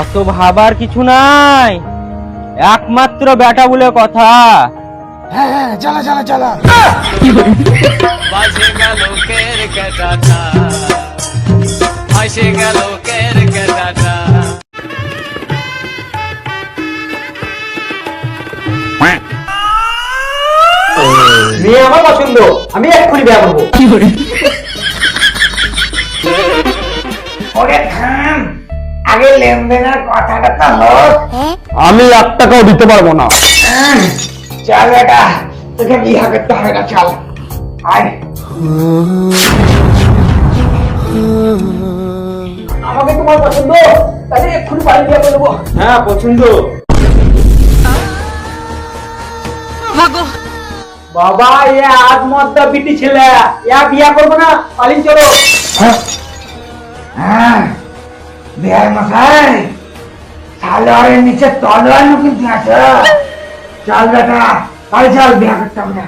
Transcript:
অত ভাবার কিছু নাই, একমাত্র বেটা বলে কথা। হ্যাঁ হ্যাঁ, চালা চালা চালা। বাজে গেল কের কেটাটা, আসে গেল কের কেটাটা। মেয়ে আমার পছন্দ, আমি এক্ষুনি বিয়ে করবো। ওরে থাম, আগে লেনদেনের কথাটা তো হোক। আমি 1 টাকাও দিতে পারবো না। চল বেটা, তোকে বিয়ে করতে হবে না, চল আয়। আমাকে তোমার পছন্দ, তাহলে এক্ষুনি বাড়ি বিয়ে করে দেবো। হ্যাঁ পছন্দ। বাবা এ আত্মহত্যা বিটি ছেলে, ইয়া বিয়া করবো না, পালিয়ে চলো। হ্যাঁ বিহার মশাই, সালোয়ারের নিচে তলোয়ার কিন্তু আছে। চল বেটা, চল চল, বিয়ে করতে হবে না।